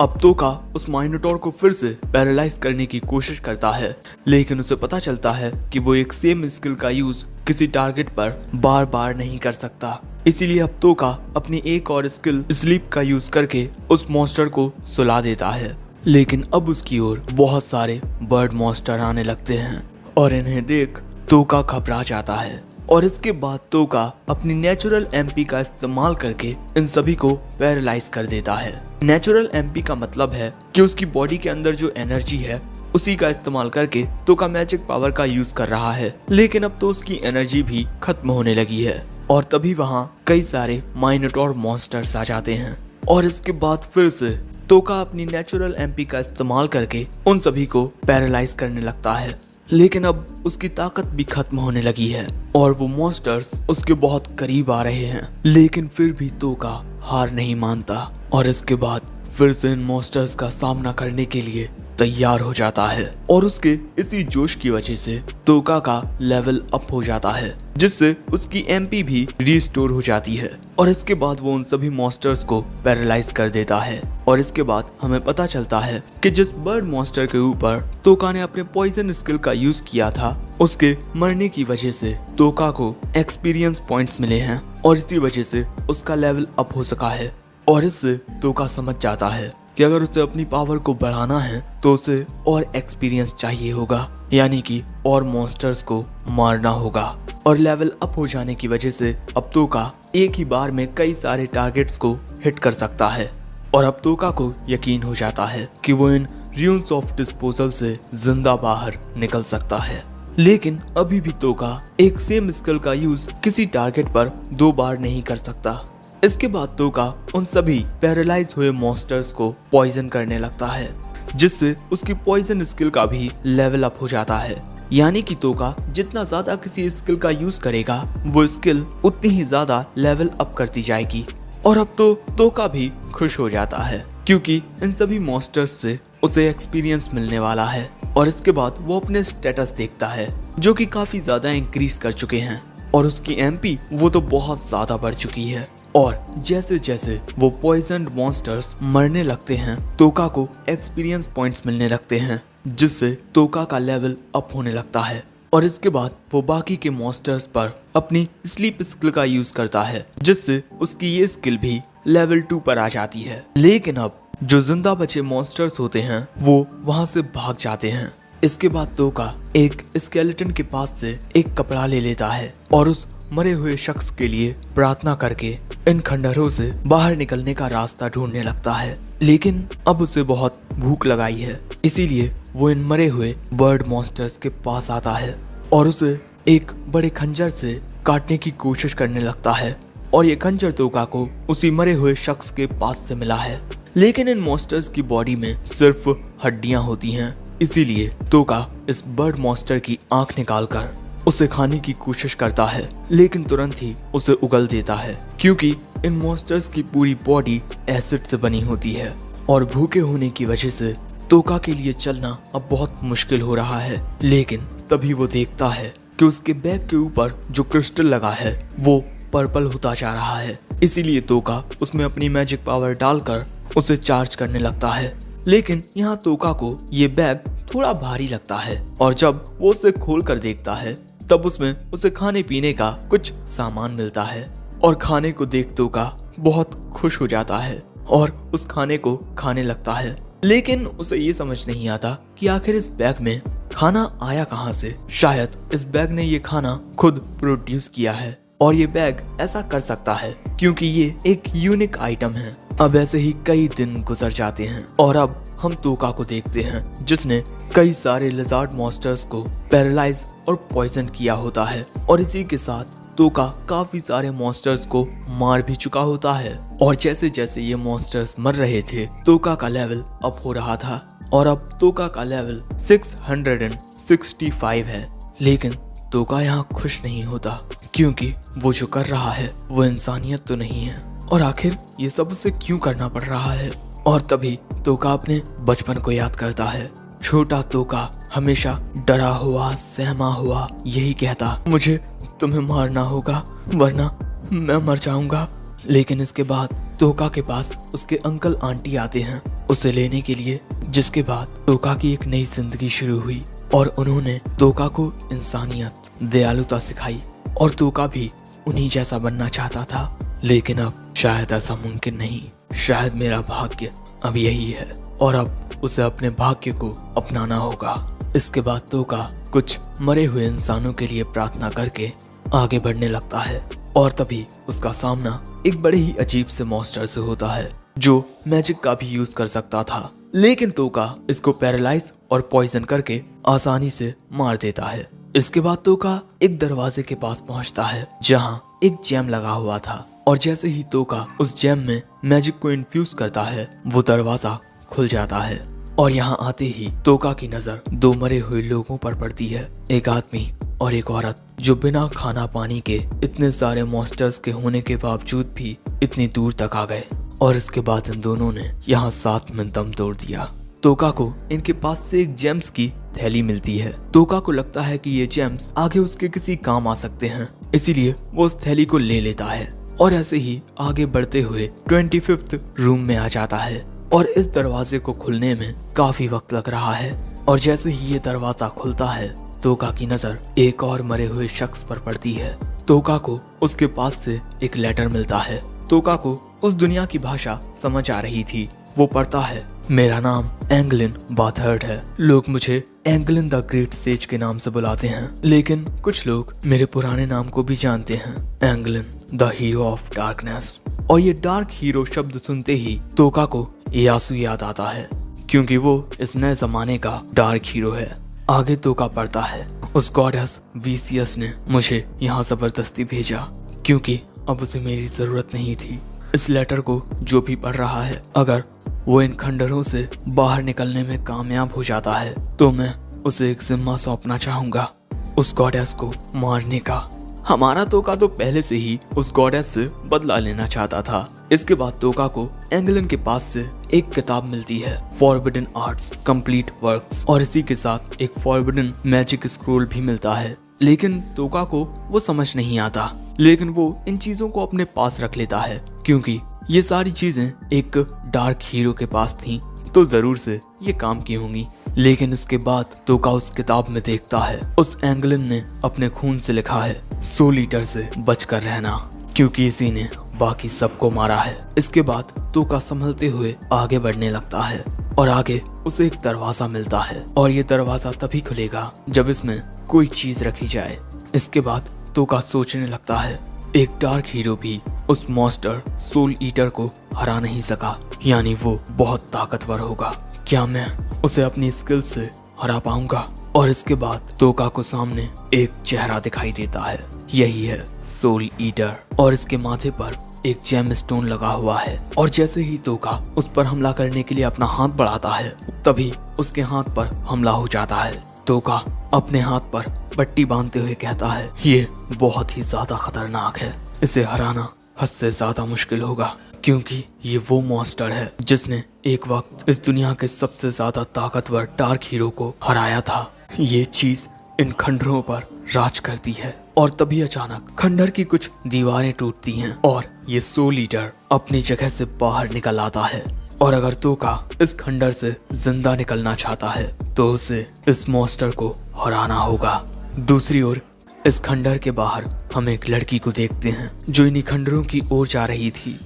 अब तोका उस माइनोटॉर को फिर से पैरालाइज करने की कोशिश करता है, लेकिन उसे पता चलता है कि वो एक सेम स्किल का यूज किसी टारगेट पर बार बार नहीं कर सकता। इसीलिए अब तोका अपनी एक और स्किल स्लीप का यूज करके उस मॉन्स्टर को सुला देता है। लेकिन अब उसकी ओर बहुत सारे बर्ड मॉन्स्टर आने लगते हैं और इन्हें देख तोका घबरा जाता है। और इसके बाद तोका अपनी नेचुरल एमपी का इस्तेमाल करके इन सभी को पैरालाइज कर देता है। नेचुरल एमपी का मतलब है कि उसकी बॉडी के अंदर जो एनर्जी है उसी का इस्तेमाल करके तोका मैजिक पावर का यूज कर रहा है, लेकिन अब तो उसकी एनर्जी भी खत्म होने लगी है। और तभी वहाँ कई सारे माइनोटॉर मॉन्स्टर्स आ जाते हैं और इसके बाद फिर से तोका अपनी नेचुरल एमपी का इस्तेमाल करके उन सभी को पैरालाइज करने लगता है, लेकिन अब उसकी ताकत भी खत्म होने लगी है और वो मॉन्स्टर्स उसके बहुत करीब आ रहे हैं। लेकिन फिर भी तोका हार नहीं मानता और इसके बाद फिर से इन मॉन्स्टर्स का सामना करने के लिए तैयार हो जाता है। और उसके इसी जोश की वजह से तोका का लेवल अप हो जाता है, जिससे उसकी एमपी भी रिस्टोर हो जाती है। और इसके बाद वो उन सभी मॉन्स्टर्स को पैरालाइज कर देता है। और इसके बाद हमें पता चलता है कि जिस बर्ड मॉन्स्टर के ऊपर तोका ने अपने पॉइजन स्किल का यूज किया था, उसके मरने की वजह से तोका को एक्सपीरियंस पॉइंट्स मिले हैं और इसी वजह से उसका लेवल अप हो सका है। और इससे तोका समझ जाता है कि अगर उसे अपनी पावर को बढ़ाना है तो उसे और एक्सपीरियंस चाहिए होगा, यानी कि और मॉन्स्टर्स को मारना होगा। और लेवल अप हो जाने की वजह से अब तोका एक ही बार में कई सारे टारगेट्स को हिट कर सकता है। और अब तोका को यकीन हो जाता है कि वो इन र्यून्स ऑफ डिस्पोजल से जिंदा बाहर निकल सकता है। लेकिन अभी भी तोका एक सेम स्किल का यूज किसी टारगेट पर 2 बार नहीं कर सकता। इसके बाद तोका उन सभी पैरालाइज हुए मॉन्स्टर्स को पॉइजन करने लगता है, जिससे उसकी पॉइजन स्किल का भी लेवल अप हो जाता है। यानी कि तोका जितना ज्यादा किसी स्किल का यूज करेगा वो स्किल उतनी ही ज्यादा लेवल अप करती जाएगी। और अब तो तोका भी खुश हो जाता है क्योंकि इन सभी मॉन्स्टर्स से उसे एक्सपीरियंस मिलने वाला है। और इसके बाद वो अपने स्टेटस देखता है जो कि काफी ज्यादा इंक्रीज कर चुके हैं और उसकी एमपी वो तो बहुत ज्यादा बढ़ चुकी है। और जैसे जैसे वो पॉइजन मॉन्स्टर्स मरने लगते हैं तोका को एक्सपीरियंस पॉइंट्स मिलने लगते हैं, जिससे तोका का लेवल अप होने लगता है। और इसके बाद वो बाकी के मॉन्स्टर्स पर अपनी स्लीप स्किल का यूज करता है, जिससे उसकी ये स्किल भी लेवल 2 पर आ जाती है। लेकिन अब जो जिंदा बचे मॉन्स्टर्स होते हैं वो वहां से भाग जाते हैं। इसके बाद तोका एक स्केलेटन के पास से एक कपड़ा ले लेता है और उस मरे हुए शख्स के लिए प्रार्थना करके इन खंडहरों से बाहर निकलने का रास्ता ढूंढने लगता है। लेकिन अब उसे बहुत भूख लगाई है, इसीलिए वो इन मरे हुए बर्ड मॉन्स्टर्स के पास आता है और उसे एक बड़े खंजर से काटने की कोशिश करने लगता है। और ये खंजर तोका को उसी मरे हुए शख्स के पास से मिला है। लेकिन इन मॉन्स्टर्स की बॉडी में सिर्फ हड्डियां होती हैं, इसीलिए तोका इस बर्ड मॉन्स्टर की आंख निकालकर उसे खाने की कोशिश करता है, लेकिन तुरंत ही उसे उगल देता है क्योंकि इन मॉन्स्टर्स की पूरी बॉडी एसिड से बनी होती है। और भूखे होने की वजह से तोका के लिए चलना अब बहुत मुश्किल हो रहा है। लेकिन तभी वो देखता है कि उसके बैग के ऊपर जो क्रिस्टल लगा है वो पर्पल होता जा रहा है। इसीलिए तोका उसमें अपनी मैजिक पावर डालकर उसे चार्ज करने लगता है। लेकिन यहाँ तोका को ये बैग थोड़ा भारी लगता है और जब वो उसे खोल कर देखता है तब उसमें उसे खाने पीने का कुछ सामान मिलता है। और खाने को देख तोका बहुत खुश हो जाता है और उस खाने को खाने लगता है। लेकिन उसे ये समझ नहीं आता कि आखिर इस बैग में खाना आया कहाँ से। शायद इस बैग ने ये खाना खुद प्रोड्यूस किया है और ये बैग ऐसा कर सकता है क्योंकि ये एक यूनिक आइटम है। अब ऐसे ही कई दिन गुजर जाते हैं और अब हम तोका को देखते हैं जिसने कई सारे लिजार्ड मॉन्स्टर्स को पैरालाइज और पॉइजन किया होता है। और इसी के साथ तोका काफी सारे मॉन्स्टर्स को मार भी चुका होता है। और जैसे जैसे ये मॉन्स्टर्स मर रहे थे तोका का लेवल अप हो रहा था और अब तोका का लेवल 665 है। लेकिन तोका यहाँ खुश नहीं होता क्योंकि वो जो कर रहा है वो इंसानियत तो नहीं है और आखिर ये सब उसे क्यों करना पड़ रहा है। और तभी तोका अपने बचपन को याद करता है। छोटा तोका हमेशा डरा हुआ सहमा हुआ यही कहता, मुझे तुम्हें मारना होगा वरना मैं मर जाऊंगा। लेकिन इसके बाद तोका के पास उसके अंकल आंटी आते हैं उसे लेने के लिए, जिसके बाद तोका की एक नई जिंदगी शुरू हुई और उन्होंने तोका को इंसानियत, दयालुता सिखाई और तोका भी उन्हीं जैसा बनना चाहता था। लेकिन अब शायद ऐसा मुमकिन नहीं। शायद मेरा भाग्य अब यही है और अब उसे अपने भाग्य को अपनाना होगा। इसके बाद तोका कुछ मरे हुए इंसानों के लिए प्रार्थना करके आगे बढ़ने लगता है और तभी उसका सामना एक बड़े ही अजीब से मॉन्स्टर से होता है जो मैजिक का भी यूज कर सकता था। लेकिन तोका इसको पैरालाइज और पॉइजन करके आसानी से मार देता है। इसके बाद तोका एक दरवाजे के पास पहुंचता है जहां एक जैम लगा हुआ था और जैसे ही तोका उस जैम में मैजिक को इन्फ्यूज करता है वो दरवाजा खुल जाता है और यहाँ आते ही तोका की नजर दो मरे हुए लोगों पर पड़ती है, एक आदमी और एक औरत जो बिना खाना पानी के इतने सारे मॉन्स्टर्स के होने के बावजूद भी इतनी दूर तक आ गए और इसके बाद इन दोनों ने यहाँ साथ में दम तोड़ दिया। तोका को इनके पास से एक जेम्स की थैली मिलती है। तोका को लगता है कि ये जेम्स आगे उसके किसी काम आ सकते हैं, इसीलिए वो उस थैली को ले लेता है और ऐसे ही आगे बढ़ते हुए 25th रूम में आ जाता है और इस दरवाजे को खुलने में काफी वक्त लग रहा है और जैसे ही ये दरवाजा खुलता है तोका की नजर एक और मरे हुए शख्स पर पड़ती है। तोका को उसके पास से एक लेटर मिलता है। तोका को उस दुनिया की भाषा समझ आ रही थी। वो पढ़ता है, मेरा नाम एंगलिन बाथर्ड है। लोग मुझे एंगलिन द ग्रेट सेज के नाम से बुलाते हैं, लेकिन कुछ लोग मेरे पुराने नाम को भी जानते हैं, एंगलिन द हीरो ऑफ डार्कनेस। और ये डार्क हीरो शब्द सुनते ही तोका को यासु याद आता है क्योंकि वो इस नए जमाने का डार्क हीरो है। आगे तोका पढ़ता है, उस गॉडेस वीसियस ने मुझे यहाँ जबरदस्ती भेजा क्योंकि अब उसे मेरी जरूरत नहीं थी। इस लेटर को जो भी पढ़ रहा है, अगर वो इन खंडरों से बाहर निकलने में कामयाब हो जाता है तो मैं उसे एक जिम्मा सौंपना चाहूंगा, उस गॉडेस को मारने का। हमारा तोका तो पहले से ही उस गॉडेस से बदला लेना चाहता था। इसके बाद तोका को एंगलिन के पास से एक किताब मिलती है, फॉरबिडन आर्ट्स कंप्लीट वर्क्स, और इसी के साथ एक फॉरबिडन मैजिक स्क्रोल भी मिलता है। लेकिन तोका को वो समझ नहीं आता, लेकिन वो इन चीजों को अपने पास रख लेता है क्योंकि ये सारी चीजें एक डार्क हीरो के पास थीं तो जरूर से ये काम की होंगी। लेकिन इसके बाद तोका उस किताब में देखता है उस एंगलिन ने अपने खून से लिखा है, सोल ईटर से बचकर रहना क्योंकि इसी ने बाकी सबको मारा है। इसके बाद तोका संभलते हुए आगे बढ़ने लगता है और आगे उसे एक दरवाजा मिलता है और ये दरवाजा तभी खुलेगा जब इसमें कोई चीज रखी जाए। इसके बाद तोका सोचने लगता है, एक डार्क हीरो भी उस मॉन्स्टर सोल ईटर को हरा नहीं सका, यानी वो बहुत ताकतवर होगा। क्या मैं उसे अपनी स्किल से हरा पाऊंगा? और इसके बाद तोका को सामने एक चेहरा दिखाई देता है, यही है सोल ईटर और इसके माथे पर एक जेम स्टोन लगा हुआ है। और जैसे ही तोका उस पर हमला करने के लिए अपना हाथ बढ़ाता है तभी उसके हाथ पर हमला हो जाता है। तोका अपने हाथ पर पट्टी बांधते हुए कहता है, ये बहुत ही ज्यादा खतरनाक है, इसे हराना हद से ज्यादा मुश्किल होगा क्योंकि ये वो मॉन्स्टर है जिसने एक वक्त इस दुनिया के सबसे ज्यादा ताकतवर डार्क हीरो को हराया था। ये चीज इन खंडरों पर राज करती है। और तभी अचानक खंडर की कुछ दीवारें टूटती हैं और ये सोल ईटर अपनी जगह से बाहर निकल आता है। और अगर तोका इस खंडर से जिंदा निकलना चाहता है तो उसे इस मॉन्स्टर को हराना होगा। दूसरी ओर इस खंडर के बाहर हम एक लड़की को देखते हैं जो इन्हीं खंडरों की ओर जा रही थी।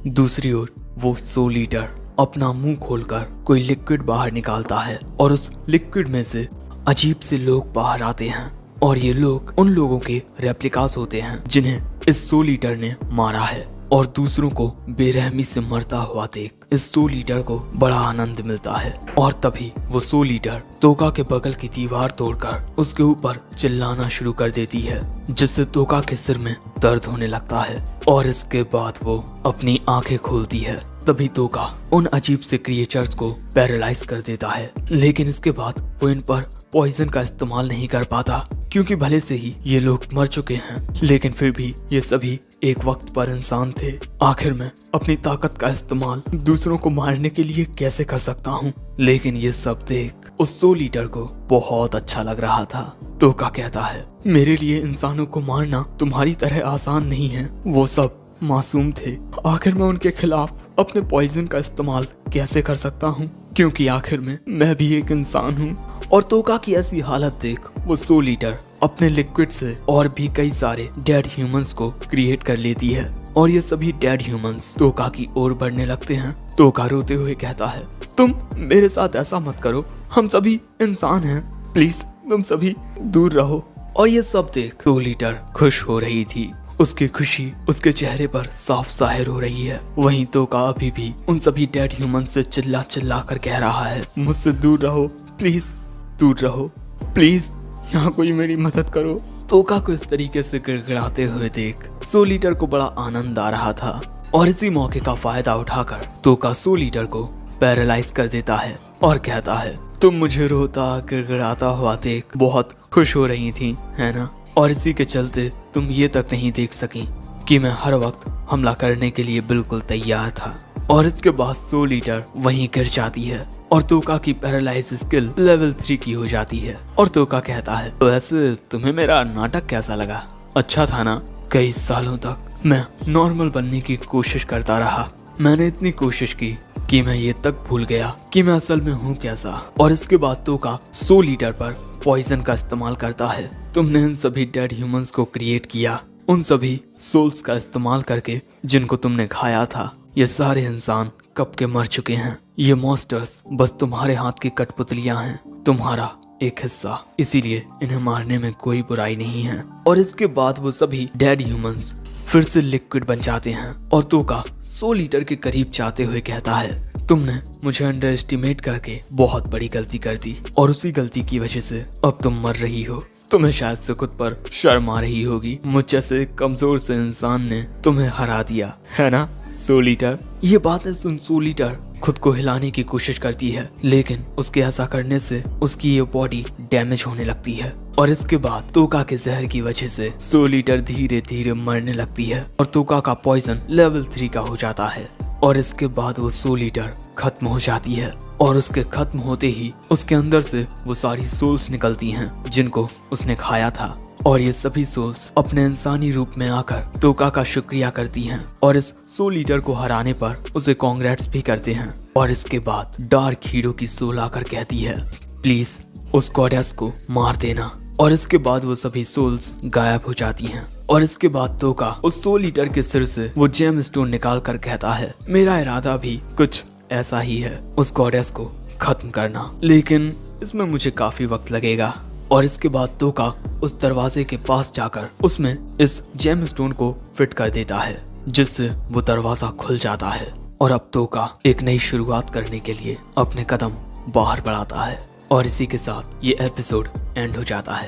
दूसरी ओर वो सोल ईटर अपना मुंह खोलकर कोई लिक्विड बाहर निकालता है और उस लिक्विड में से अजीब से लोग बाहर आते हैं और ये लोग उन लोगों के रेप्लिकास होते हैं जिन्हें इस सोल ईटर ने मारा है। और दूसरों को बेरहमी से मरता हुआ देख इस सोल ईटर को बड़ा आनंद मिलता है। और तभी वो सोल ईटर तोका के बगल की दीवार तोड़कर उसके ऊपर चिल्लाना शुरू कर देती है जिससे तोका के सिर में दर्द होने लगता है। और इसके बाद वो अपनी आंखें खोलती है। तभी तोका उन अजीब से क्रिएचर्स को पैरालाइज कर देता है, लेकिन इसके बाद वो इन पर पॉइजन का इस्तेमाल नहीं कर पाता क्योंकि भले से ही ये लोग मर चुके हैं, लेकिन फिर भी ये सभी एक वक्त पर इंसान थे। आखिर में अपनी ताकत का इस्तेमाल दूसरों को मारने के लिए कैसे कर सकता हूँ? लेकिन ये सब देख उस सोल ईटर को बहुत अच्छा लग रहा था। तोका कहता है, मेरे लिए इंसानों को मारना तुम्हारी तरह आसान नहीं है, वो सब मासूम थे। आखिर मैं उनके खिलाफ अपने पॉइजन का इस्तेमाल कैसे कर सकता हूँ, क्योंकि आखिर में मैं भी एक इंसान हूँ। और तोका की ऐसी हालत देख वो सोल ईटर अपने लिक्विड से और भी कई सारे डेड ह्यूमंस को क्रिएट कर लेती है और ये सभी डेड ह्यूमंस तोका की ओर बढ़ने लगते हैं। तोका रोते हुए कहता है, तुम मेरे साथ ऐसा मत करो, हम सभी इंसान हैं, प्लीज तुम सभी दूर रहो। और ये सब देख सोल ईटर खुश हो रही थी। उसकी खुशी उसके चेहरे पर साफ जाहिर हो रही है। वहीं तोका अभी भी उन सभी डेड ह्यूमन से चिल्ला चिल्ला कर कह रहा है, मुझसे दूर रहो, प्लीज दूर रहो, प्लीज यहाँ कोई मेरी मदद करो। तोका को इस तरीके से गिड़गिड़ाते हुए देख सोल ईटर को बड़ा आनंद आ रहा था और इसी मौके का फायदा उठाकर तोका सोल ईटर को पैरालाइज कर देता है और कहता है, तुम मुझे रोता गिड़गिड़ाता हुआ देख बहुत खुश हो रही थी, है ना? और इसी के चलते तुम ये तक नहीं देख सकी कि मैं हर वक्त हमला करने के लिए बिल्कुल तैयार था। और इसके बाद सोल ईटर वहीं गिर जाती है और तोका की पैरालाइज स्किल लेवल 3 की हो जाती है। और तोका कहता है, तो ऐसे तुम्हें मेरा नाटक कैसा लगा? अच्छा था ना? कई सालों तक मैं नॉर्मल बनने की कोशिश करता रहा। मैंने इतनी कोशिश की कि मैं ये तक भूल गया कि मैं असल में हूँ कैसा। और इसके बाद तोका सोल ईटर पर पॉइजन का इस्तेमाल करता है। तुमने इन सभी डेड ह्यूमंस को क्रिएट किया, उन सभी सोल्स का इस्तेमाल करके जिनको तुमने खाया था। ये सारे इंसान कब के मर चुके हैं। ये मॉन्स्टर्स बस तुम्हारे हाथ की कठपुतलियां हैं, तुम्हारा एक हिस्सा, इसीलिए इन्हें मारने में कोई बुराई नहीं है। और इसके बाद वो सभी डेड ह्यूमंस फिर से लिक्विड बन जाते हैं और तोका सोल ईटर के करीब जाते हुए कहता है, तुमने मुझे अंडर एस्टिमेट करके बहुत बड़ी गलती कर दी और उसी गलती की वजह से अब तुम मर रही हो। तुम्हें शायद से खुद पर शर्म आ रही होगी, मुझ जैसे कमजोर से इंसान ने तुम्हें हरा दिया, है ना सोल ईटर? ये बातें सुन सोल ईटर खुद को हिलाने की कोशिश करती है, लेकिन उसके ऐसा करने से उसकी ये बॉडी डैमेज होने लगती है। और इसके बाद तोका के जहर की वजह से सोल ईटर धीरे धीरे मरने लगती है और तोका का पॉइजन लेवल 3 का हो जाता है। और इसके बाद वो सोल ईटर खत्म हो जाती है और उसके खत्म होते ही उसके अंदर से वो सारी सोल्स निकलती हैं जिनको उसने खाया था। और ये सभी सोल्स अपने इंसानी रूप में आकर तोका का शुक्रिया करती हैं और इस सोल ईटर को हराने पर उसे कांग्रेट्स भी करते हैं। और इसके बाद डार्क हीरो की सोल आकर कहती है, प्लीज उस गॉडेस को मार देना। और इसके बाद वो सभी सोल्स गायब हो जाती हैं। और इसके बाद तोका उस सोल ईटर के सिर से वो जेम स्टोन निकाल कर कहता है, मेरा इरादा भी कुछ ऐसा ही है, उस गॉडेस को खत्म करना, लेकिन इसमें मुझे काफी वक्त लगेगा। और इसके बाद तोका उस दरवाजे के पास जाकर उसमें इस जेम स्टोन को फिट कर देता है, जिससे वो दरवाजा खुल जाता है। और अब तोका एक नई शुरुआत करने के लिए अपने कदम बाहर बढ़ाता है। और इसी के साथ ये एपिसोड एंड हो जाता है।